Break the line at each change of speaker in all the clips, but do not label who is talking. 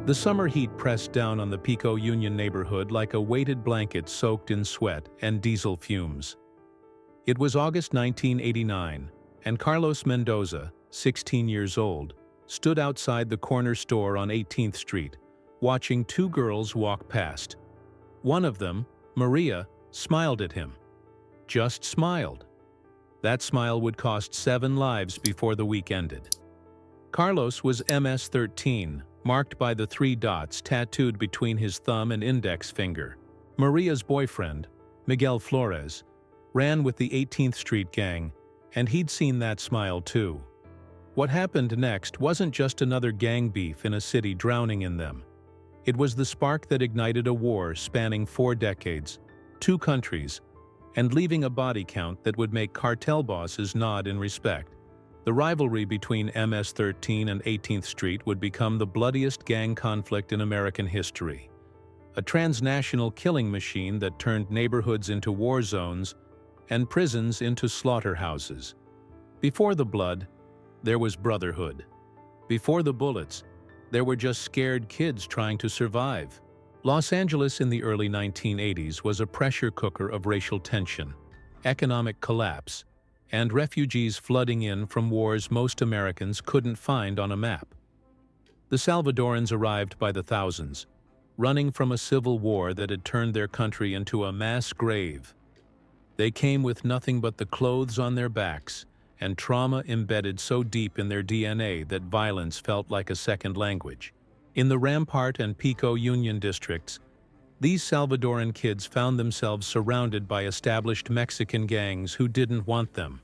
The summer heat pressed down on the Pico Union neighborhood like a weighted blanket soaked in sweat and diesel fumes. It was August 1989, and Carlos Mendoza, 16 years old, stood outside the corner store on 18th Street, watching two girls walk past. One of them, Maria, smiled at him. Just smiled. That smile would cost 7 lives before the week ended. Carlos was MS-13, marked by the 3 dots tattooed between his thumb and index finger. Maria's boyfriend, Miguel Flores, ran with the 18th Street gang, and he'd seen that smile too. What happened next wasn't just another gang beef in a city drowning in them. It was the spark that ignited a war spanning 4 decades, 2 countries, and leaving a body count that would make cartel bosses nod in respect. The rivalry between MS-13 and 18th Street would become the bloodiest gang conflict in American history. A transnational killing machine that turned neighborhoods into war zones and prisons into slaughterhouses. Before the blood, there was brotherhood. Before the bullets, there were just scared kids trying to survive. Los Angeles in the early 1980s was a pressure cooker of racial tension, economic collapse, and refugees flooding in from wars most Americans couldn't find on a map. The Salvadorans arrived by the thousands, running from a civil war that had turned their country into a mass grave. They came with nothing but the clothes on their backs and trauma embedded so deep in their DNA that violence felt like a second language. In the Rampart and Pico Union districts, these Salvadoran kids found themselves surrounded by established Mexican gangs who didn't want them,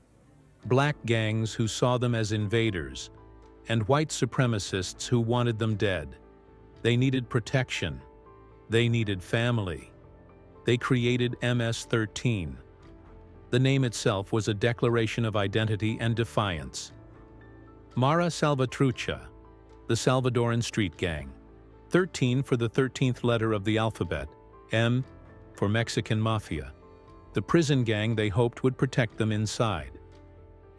black gangs who saw them as invaders, and white supremacists who wanted them dead. They needed protection. They needed family. They created MS-13. The name itself was a declaration of identity and defiance. Mara Salvatrucha, the Salvadoran street gang. 13 for the 13th letter of the alphabet, M for Mexican Mafia, the prison gang they hoped would protect them inside.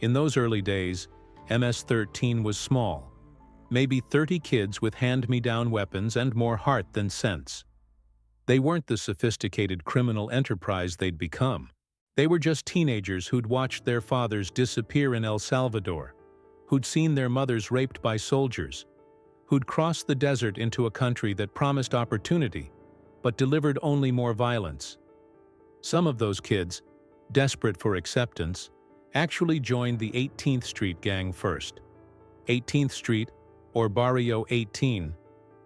In those early days, MS-13 was small, maybe 30 kids with hand-me-down weapons and more heart than sense. They weren't the sophisticated criminal enterprise they'd become. They were just teenagers who'd watched their fathers disappear in El Salvador, who'd seen their mothers raped by soldiers, who'd crossed the desert into a country that promised opportunity, but delivered only more violence. Some of those kids, desperate for acceptance, actually joined the 18th Street gang first. 18th Street, or Barrio 18,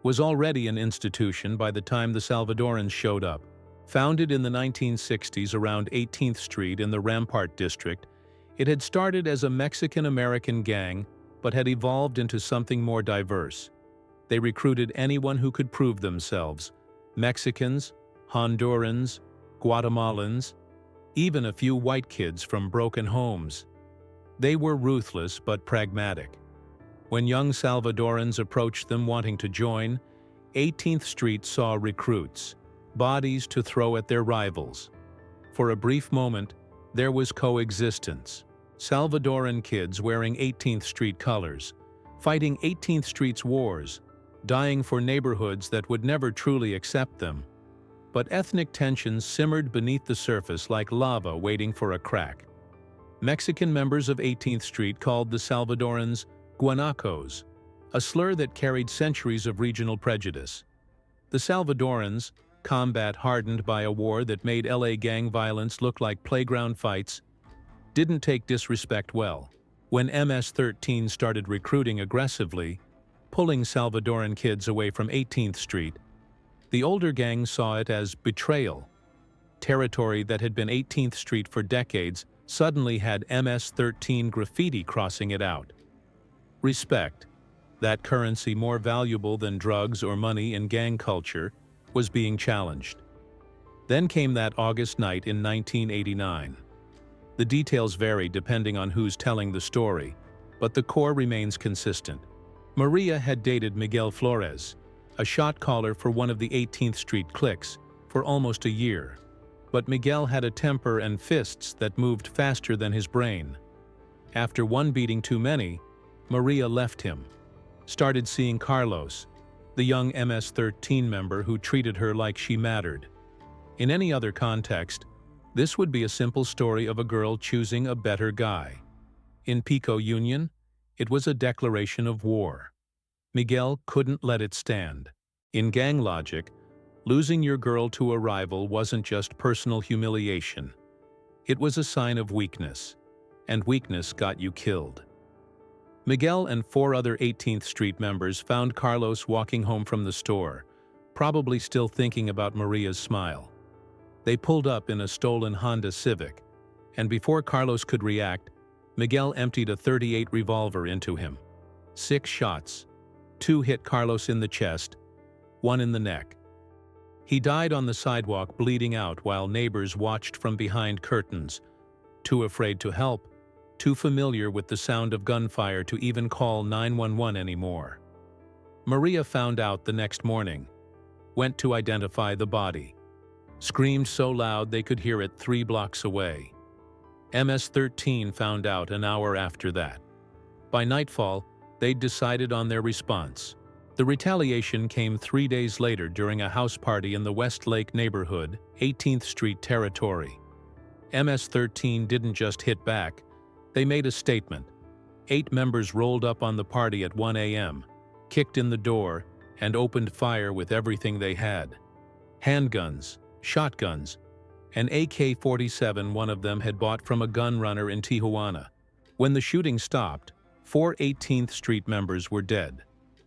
was already an institution by the time the Salvadorans showed up. Founded in the 1960s around 18th Street in the Rampart district, it had started as a Mexican-American gang but had evolved into something more diverse. They recruited anyone who could prove themselves: Mexicans, Hondurans, Guatemalans, even a few white kids from broken homes. They were ruthless but pragmatic. When young Salvadorans approached them wanting to join, 18th Street saw recruits, bodies to throw at their rivals. For a brief moment, there was coexistence. Salvadoran kids wearing 18th Street colors, fighting 18th Street's wars, dying for neighborhoods that would never truly accept them. But ethnic tensions simmered beneath the surface like lava waiting for a crack. Mexican members of 18th Street called the Salvadorans guanacos, a slur that carried centuries of regional prejudice. The Salvadorans, combat-hardened by a war that made LA gang violence look like playground fights, didn't take disrespect well. When MS-13 started recruiting aggressively, pulling Salvadoran kids away from 18th Street, the older gang saw it as betrayal. Territory that had been 18th Street for decades suddenly had MS-13 graffiti crossing it out. Respect, that currency more valuable than drugs or money in gang culture, was being challenged. Then came that August night in 1989. The details vary depending on who's telling the story, but the core remains consistent. Maria had dated Miguel Flores, a shot caller for one of the 18th Street cliques, for almost a year. But Miguel had a temper and fists that moved faster than his brain. After one beating too many, Maria left him, started seeing Carlos, the young MS-13 member who treated her like she mattered. In any other context, this would be a simple story of a girl choosing a better guy. In Pico Union, it was a declaration of war. Miguel couldn't let it stand. In gang logic, losing your girl to a rival wasn't just personal humiliation. It was a sign of weakness, and weakness got you killed. Miguel and 4 other 18th Street members found Carlos walking home from the store, probably still thinking about Maria's smile. They pulled up in a stolen Honda Civic, and before Carlos could react, Miguel emptied a .38 revolver into him. 6 shots. 2 hit Carlos in the chest, 1 in the neck. He died on the sidewalk bleeding out while neighbors watched from behind curtains, too afraid to help, too familiar with the sound of gunfire to even call 911 anymore. Maria found out the next morning, went to identify the body, screamed so loud they could hear it 3 blocks away. MS-13 found out an hour after that. By nightfall, they'd decided on their response. The retaliation came 3 days later during a house party in the Westlake neighborhood, 18th Street territory. MS-13 didn't just hit back, they made a statement. 8 members rolled up on the party at 1 a.m., kicked in the door, and opened fire with everything they had. Handguns, shotguns, an AK-47 one of them had bought from a gun runner in Tijuana. When the shooting stopped, 4 18th Street members were dead,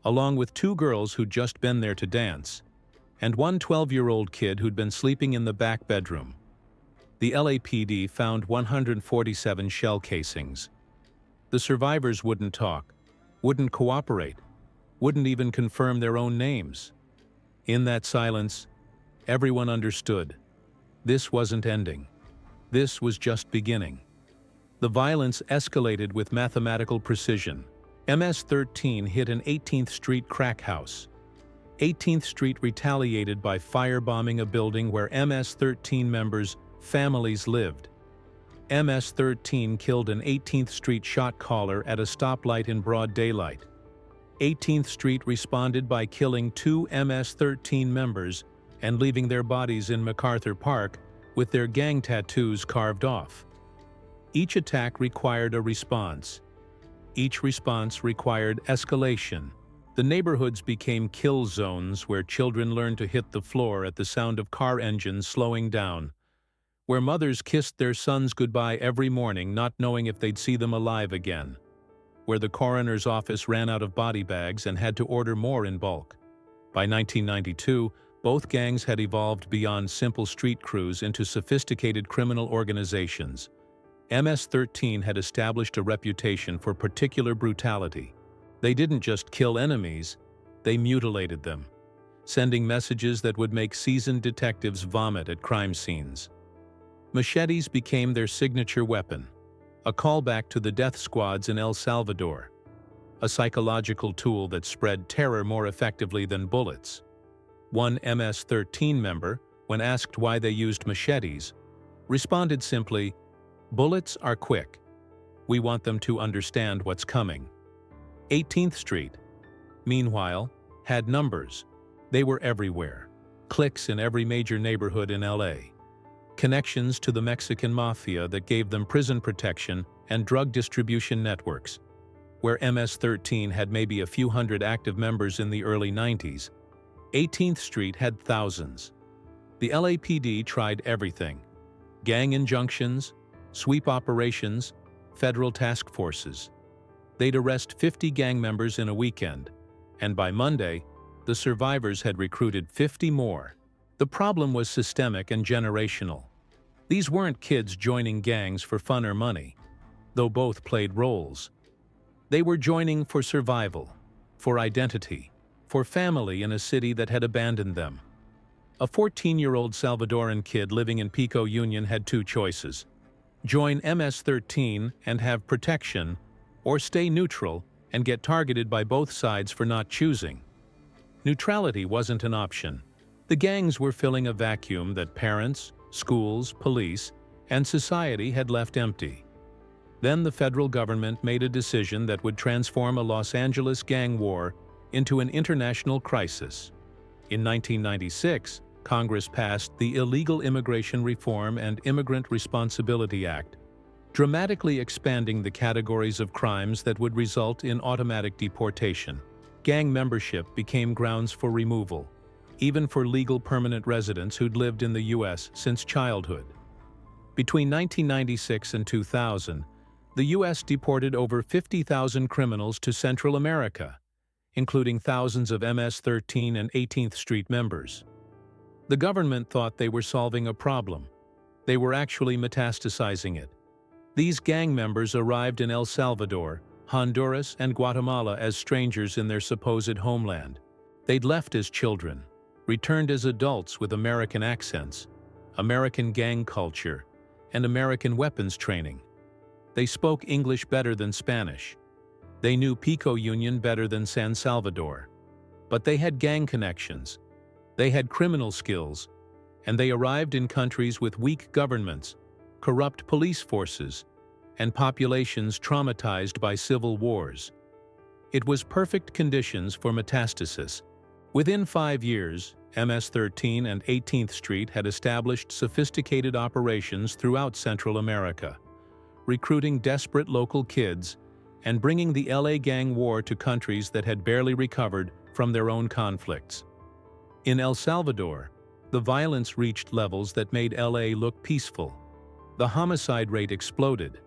along with 2 girls who'd just been there to dance, and 1 12-year-old kid who'd been sleeping in the back bedroom. The LAPD found 147 shell casings. The survivors wouldn't talk, wouldn't cooperate, wouldn't even confirm their own names. In that silence, everyone understood. This wasn't ending. This was just beginning. The violence escalated with mathematical precision. MS-13 hit an 18th Street crack house. 18th Street retaliated by firebombing a building where MS-13 members' families lived. MS-13 killed an 18th Street shot caller at a stoplight in broad daylight. 18th Street responded by killing 2 MS-13 members and leaving their bodies in MacArthur Park with their gang tattoos carved off. Each attack required a response. Each response required escalation. The neighborhoods became kill zones where children learned to hit the floor at the sound of car engines slowing down, where mothers kissed their sons goodbye every morning not knowing if they'd see them alive again, where the coroner's office ran out of body bags and had to order more in bulk. By 1992, both gangs had evolved beyond simple street crews into sophisticated criminal organizations. MS-13 had established a reputation for particular brutality. They didn't just kill enemies, they mutilated them, sending messages that would make seasoned detectives vomit at crime scenes. Machetes became their signature weapon, a callback to the death squads in El Salvador, a psychological tool that spread terror more effectively than bullets. One MS-13 member, when asked why they used machetes, responded simply, "Bullets are quick. We want them to understand what's coming." 18th Street, meanwhile, had numbers. They were everywhere. Cliques in every major neighborhood in LA. Connections to the Mexican mafia that gave them prison protection and drug distribution networks. Where MS-13 had maybe a few hundred active members in the early 90s, 18th Street had thousands. The LAPD tried everything: gang injunctions, sweep operations, federal task forces. They'd arrest 50 gang members in a weekend, and by Monday, the survivors had recruited 50 more. The problem was systemic and generational. These weren't kids joining gangs for fun or money, though both played roles. They were joining for survival, for identity, for family in a city that had abandoned them. A 14-year-old Salvadoran kid living in Pico Union had 2 choices: join MS-13 and have protection, or stay neutral and get targeted by both sides for not choosing. Neutrality wasn't an option. The gangs were filling a vacuum that parents, schools, police, and society had left empty. Then the federal government made a decision that would transform a Los Angeles gang war into an international crisis. In 1996, Congress passed the Illegal Immigration Reform and Immigrant Responsibility Act, dramatically expanding the categories of crimes that would result in automatic deportation. Gang membership became grounds for removal, even for legal permanent residents who'd lived in the U.S. since childhood. Between 1996 and 2000, the U.S. deported over 50,000 criminals to Central America, including thousands of MS-13 and 18th Street members. The government thought they were solving a problem. They were actually metastasizing it. These gang members arrived in El Salvador, Honduras, and Guatemala as strangers in their supposed homeland. They'd left as children, returned as adults with American accents, American gang culture, and American weapons training. They spoke English better than Spanish. They knew Pico Union better than San Salvador. But they had gang connections. They had criminal skills, and they arrived in countries with weak governments, corrupt police forces, and populations traumatized by civil wars. It was perfect conditions for metastasis. Within 5 years, MS-13 and 18th Street had established sophisticated operations throughout Central America, recruiting desperate local kids and bringing the LA gang war to countries that had barely recovered from their own conflicts. In El Salvador, the violence reached levels that made LA look peaceful. The homicide rate exploded.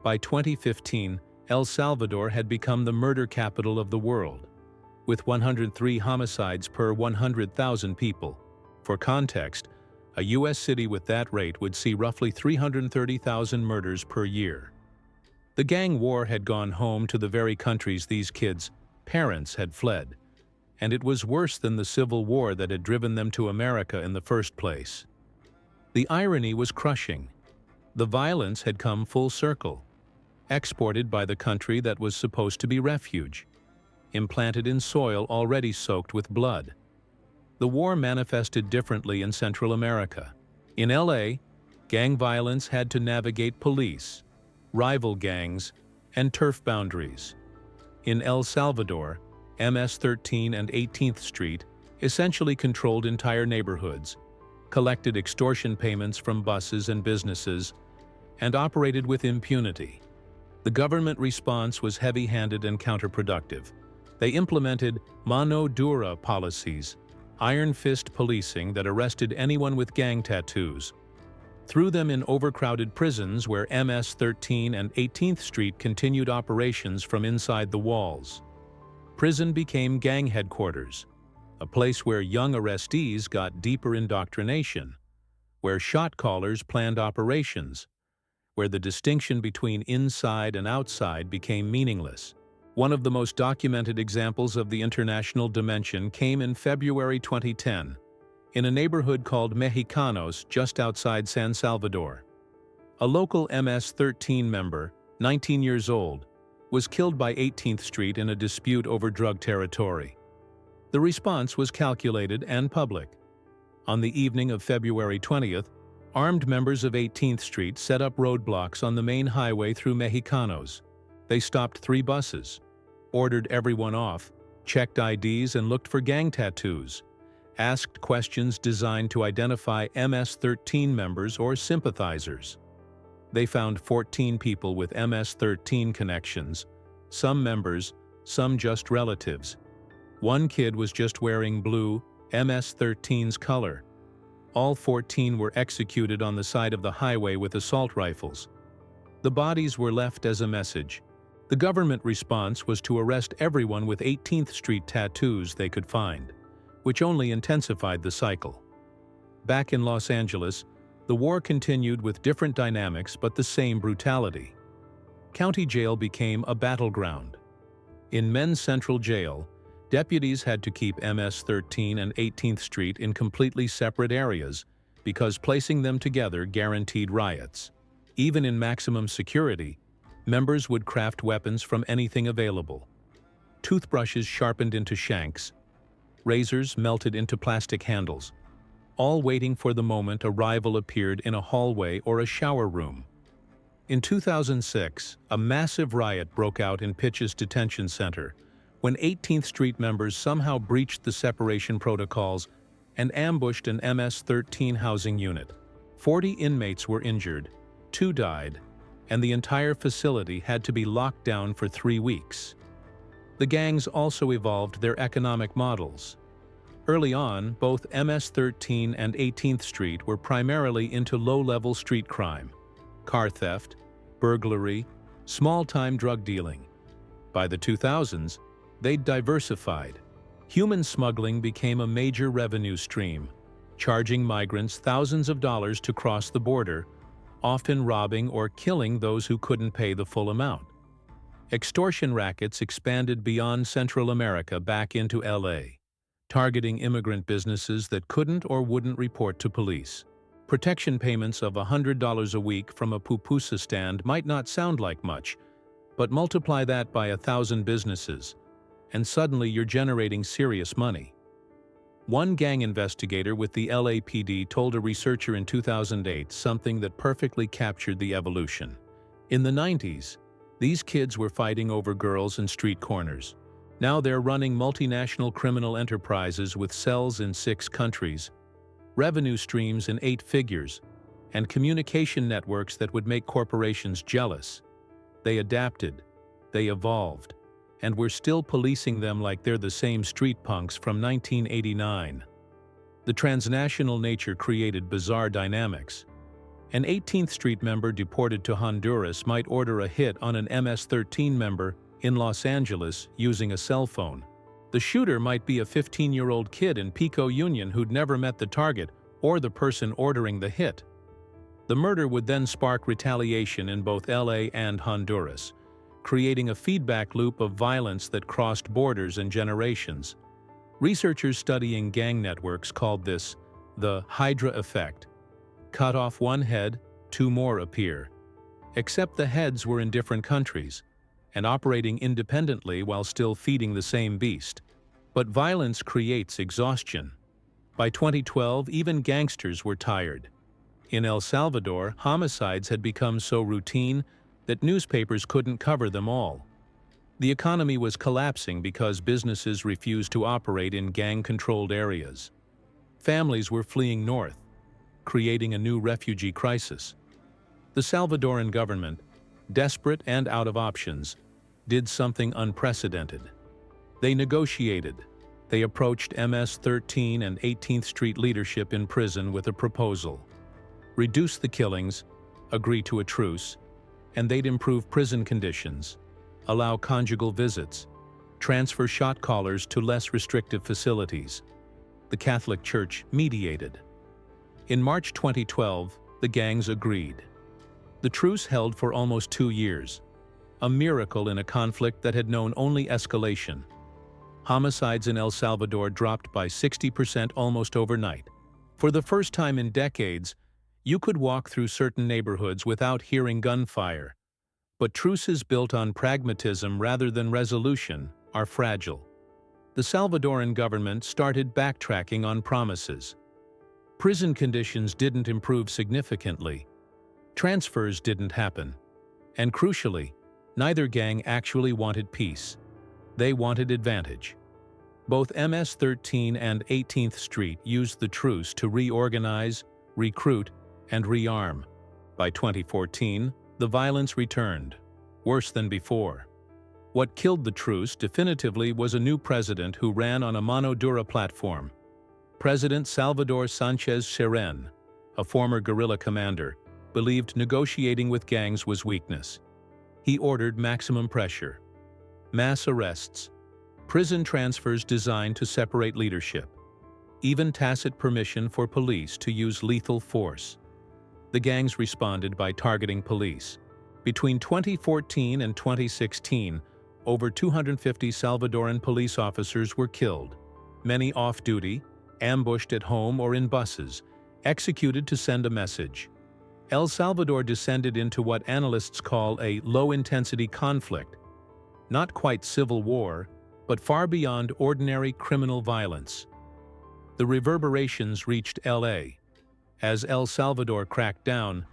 By 2015, El Salvador had become the murder capital of the world, with 103 homicides per 100,000 people. For context, a U.S. city with that rate would see roughly 330,000 murders per year. The gang war had gone home to the very countries these kids' parents had fled, and it was worse than the Civil War that had driven them to America in the first place. The irony was crushing. The violence had come full circle, exported by the country that was supposed to be refuge, implanted in soil already soaked with blood. The war manifested differently in Central America. In LA, gang violence had to navigate police, rival gangs, and turf boundaries. In El Salvador, MS-13 and 18th Street essentially controlled entire neighborhoods, collected extortion payments from buses and businesses, and operated with impunity. The government response was heavy-handed and counterproductive. They implemented mano dura policies, iron fist policing that arrested anyone with gang tattoos, threw them in overcrowded prisons where MS-13 and 18th Street continued operations from inside the walls. Prison became gang headquarters, a place where young arrestees got deeper indoctrination, where shot callers planned operations, where the distinction between inside and outside became meaningless. One of the most documented examples of the international dimension came in February 2010, in a neighborhood called Mexicanos just outside San Salvador. A local MS-13 member, 19 years old, was killed by 18th Street in a dispute over drug territory. The response was calculated and public. On the evening of February 20th, armed members of 18th Street set up roadblocks on the main highway through Mexicanos. They stopped 3 buses, ordered everyone off, checked IDs and looked for gang tattoos, asked questions designed to identify MS-13 members or sympathizers. They found 14 people with MS-13 connections, some members, some just relatives. One kid was just wearing blue, MS-13's color. All 14 were executed on the side of the highway with assault rifles. The bodies were left as a message. The government response was to arrest everyone with 18th Street tattoos they could find, which only intensified the cycle. Back in Los Angeles, the war continued with different dynamics but the same brutality. County jail became a battleground. In Men's Central Jail, deputies had to keep MS-13 and 18th Street in completely separate areas because placing them together guaranteed riots. Even in maximum security, members would craft weapons from anything available. Toothbrushes sharpened into shanks, razors melted into plastic handles, all waiting for the moment a rival appeared in a hallway or a shower room. In 2006, a massive riot broke out in Pitch's detention center, when 18th Street members somehow breached the separation protocols and ambushed an MS-13 housing unit. 40 inmates were injured, 2 died, and the entire facility had to be locked down for 3 weeks. The gangs also evolved their economic models. Early on, both MS-13 and 18th Street were primarily into low-level street crime, car theft, burglary, small-time drug dealing. By the 2000s, they'd diversified. Human smuggling became a major revenue stream, charging migrants thousands of dollars to cross the border, often robbing or killing those who couldn't pay the full amount. Extortion rackets expanded beyond Central America back into LA, targeting immigrant businesses that couldn't or wouldn't report to police. Protection payments of $100 a week from a pupusa stand might not sound like much, but multiply that by 1,000 businesses, and suddenly you're generating serious money. One gang investigator with the LAPD told a researcher in 2008 something that perfectly captured the evolution. In the 90s, these kids were fighting over girls and street corners. Now they're running multinational criminal enterprises with cells in 6 countries, revenue streams in 8 figures, and communication networks that would make corporations jealous. They adapted, they evolved, and we're still policing them like they're the same street punks from 1989. The transnational nature created bizarre dynamics. An 18th Street member deported to Honduras might order a hit on an MS-13 member in Los Angeles using a cell phone. The shooter might be a 15-year-old kid in Pico Union who'd never met the target or the person ordering the hit. The murder would then spark retaliation in both LA and Honduras, creating a feedback loop of violence that crossed borders and generations. Researchers studying gang networks called this the Hydra effect. Cut off one head, 2 more appear. Except the heads were in different countries and operating independently while still feeding the same beast. But violence creates exhaustion. By 2012, even gangsters were tired. In El Salvador, homicides had become so routine that newspapers couldn't cover them all. The economy was collapsing because businesses refused to operate in gang-controlled areas. Families were fleeing north, creating a new refugee crisis. The Salvadoran government, desperate and out of options, did something unprecedented. They negotiated. They approached MS-13 and 18th Street leadership in prison with a proposal. Reduce the killings, agree to a truce, and they'd improve prison conditions, allow conjugal visits, transfer shot callers to less restrictive facilities. The Catholic Church mediated. In March 2012, the gangs agreed. The truce held for almost 2 years, a miracle in a conflict that had known only escalation. Homicides in El Salvador dropped by 60% almost overnight. For the first time in decades, you could walk through certain neighborhoods without hearing gunfire. But truces built on pragmatism rather than resolution are fragile. The Salvadoran government started backtracking on promises. Prison conditions didn't improve significantly. Transfers didn't happen. And crucially, neither gang actually wanted peace. They wanted advantage. Both MS-13 and 18th Street used the truce to reorganize, recruit, and rearm. By 2014, the violence returned, worse than before. What killed the truce definitively was a new president who ran on a mano dura platform. President Salvador Sánchez Cerén, a former guerrilla commander, believed negotiating with gangs was weakness. He ordered maximum pressure, mass arrests, prison transfers designed to separate leadership, even tacit permission for police to use lethal force. The gangs responded by targeting police. Between 2014 and 2016, over 250 Salvadoran police officers were killed, many off-duty, ambushed at home or in buses, executed to send a message. El Salvador descended into what analysts call a low-intensity conflict, not quite civil war, but far beyond ordinary criminal violence. The reverberations reached LA. As El Salvador cracked down,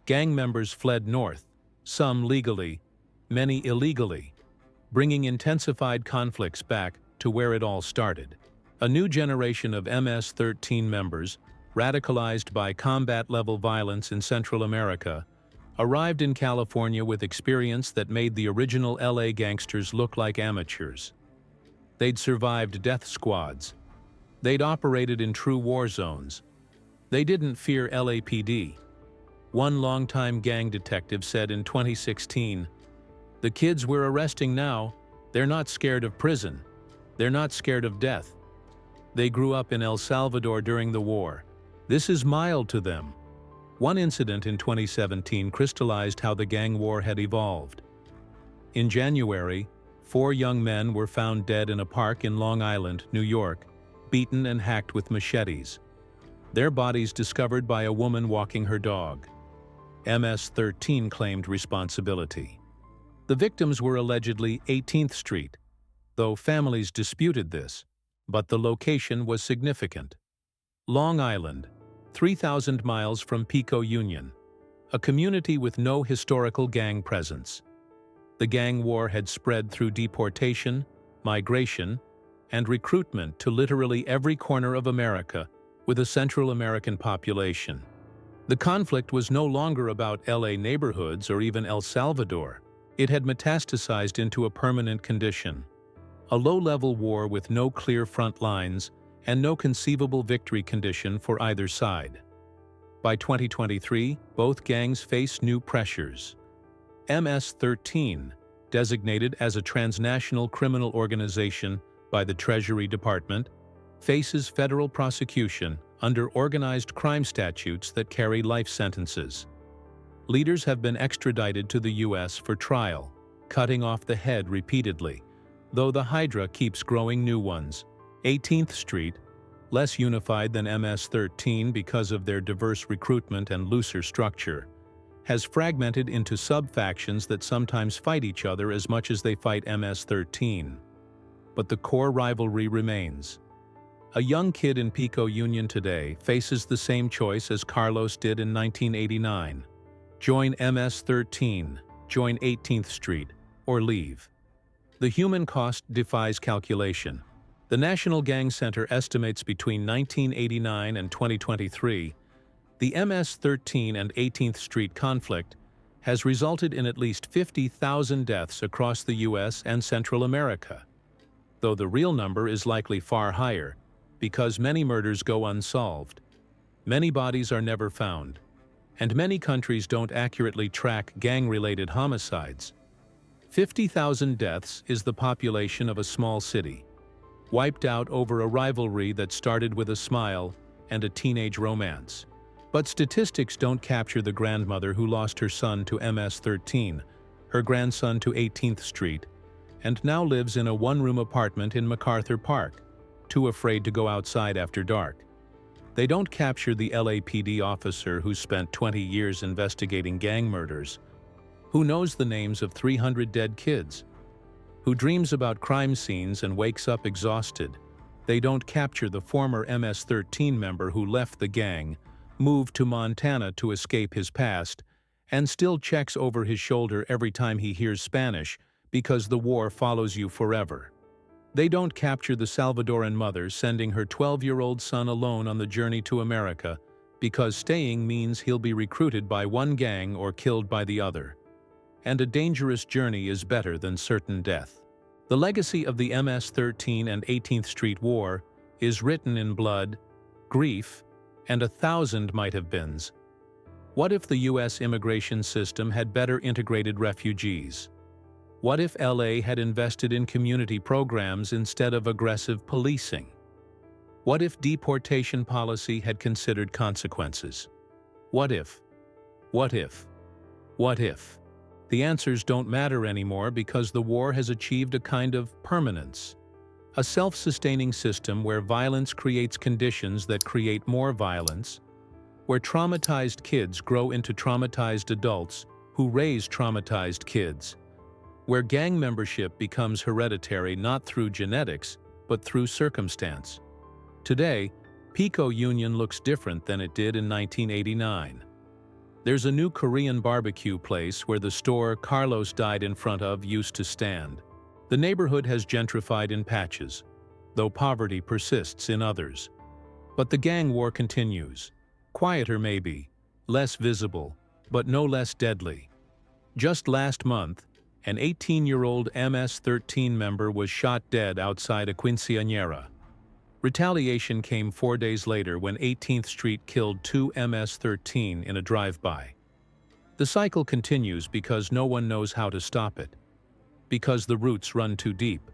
gang members fled north, some legally, many illegally. bringing intensified conflicts back to where it all started. A new generation of MS-13 members, radicalized by combat-level violence in Central America, arrived in California with experience that made the original LA gangsters look like amateurs. They'd survived death squads. They'd operated in true war zones. They didn't fear LAPD. One longtime gang detective said in 2016, "The kids we're arresting now, they're not scared of prison. They're not scared of death. They grew up in El Salvador during the war. This is mild to them." One incident in 2017 crystallized how the gang war had evolved. In January, 4 young men were found dead in a park in Long Island, New York, beaten and hacked with machetes. Their bodies discovered by a woman walking her dog. MS-13 claimed responsibility. The victims were allegedly 18th Street, though families disputed this, but the location was significant. Long Island, 3,000 miles from Pico Union, a community with no historical gang presence. The gang war had spread through deportation, migration, and recruitment to literally every corner of America with a Central American population. The conflict was no longer about LA neighborhoods or even El Salvador. It had metastasized into a permanent condition. A low-level war with no clear front lines and no conceivable victory condition for either side. By 2023, both gangs face new pressures. MS-13, designated as a transnational criminal organization by the Treasury Department, faces federal prosecution under organized crime statutes that carry life sentences. Leaders have been extradited to the U.S. for trial, cutting off the head repeatedly, though the Hydra keeps growing new ones. 18th Street, less unified than MS-13 because of their diverse recruitment and looser structure, has fragmented into sub-factions that sometimes fight each other as much as they fight MS-13. But the core rivalry remains. A young kid in Pico Union today faces the same choice as Carlos did in 1989. Join MS-13, join 18th Street, or leave. The human cost defies calculation. The National Gang Center estimates between 1989 and 2023, the MS-13 and 18th Street conflict has resulted in at least 50,000 deaths across the U.S. and Central America, though the real number is likely far higher, because many murders go unsolved. Many bodies are never found, and many countries don't accurately track gang-related homicides. 50,000 deaths is the population of a small city, wiped out over a rivalry that started with a smile and a teenage romance. But statistics don't capture the grandmother who lost her son to MS-13, her grandson to 18th Street, and now lives in a one-room apartment in MacArthur Park, too afraid to go outside after dark. They don't capture the LAPD officer who spent 20 years investigating gang murders, who knows the names of 300 dead kids, who dreams about crime scenes and wakes up exhausted. They don't capture the former MS-13 member who left the gang, moved to Montana to escape his past, and still checks over his shoulder every time he hears Spanish because the war follows you forever. They don't capture the Salvadoran mother sending her 12-year-old son alone on the journey to America because staying means he'll be recruited by one gang or killed by the other. And a dangerous journey is better than certain death. The legacy of the MS-13 and 18th Street War is written in blood, grief, and 1,000 might-have-beens. What if the U.S. immigration system had better integrated refugees? What if LA had invested in community programs instead of aggressive policing? What if deportation policy had considered consequences? What if? What if? What if? The answers don't matter anymore because the war has achieved a kind of permanence. A self-sustaining system where violence creates conditions that create more violence, where traumatized kids grow into traumatized adults who raise traumatized kids, where gang membership becomes hereditary not through genetics, but through circumstance. Today, Pico Union looks different than it did in 1989. There's a new Korean barbecue place where the store Carlos died in front of used to stand. The neighborhood has gentrified in patches, though poverty persists in others. But the gang war continues. Quieter maybe, less visible, but no less deadly. Just last month, an 18-year-old MS-13 member was shot dead outside a quinceañera. Retaliation came 4 days later when 18th Street killed 2 MS-13 in a drive-by. The cycle continues because no one knows how to stop it. Because the roots run too deep.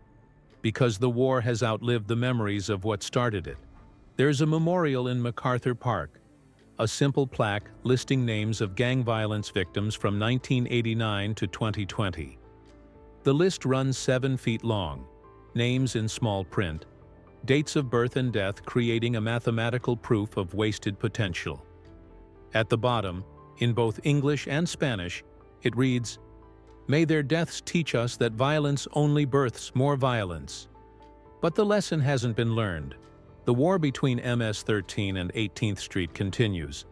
Because the war has outlived the memories of what started it. There's a memorial in MacArthur Park, a simple plaque listing names of gang violence victims from 1989 to 2020. The list runs 7 feet long, names in small print, dates of birth and death creating a mathematical proof of wasted potential. At the bottom, in both English and Spanish, it reads, "May their deaths teach us that violence only births more violence." But the lesson hasn't been learned. The war between MS-13 and 18th Street continues,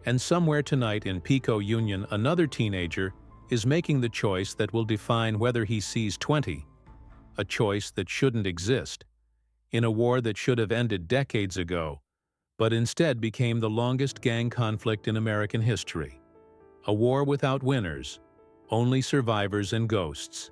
and somewhere tonight in Pico Union another teenager is making the choice that will define whether he sees 20, a choice that shouldn't exist, in a war that should have ended decades ago, but instead became the longest gang conflict in American history. A war without winners, only survivors and ghosts.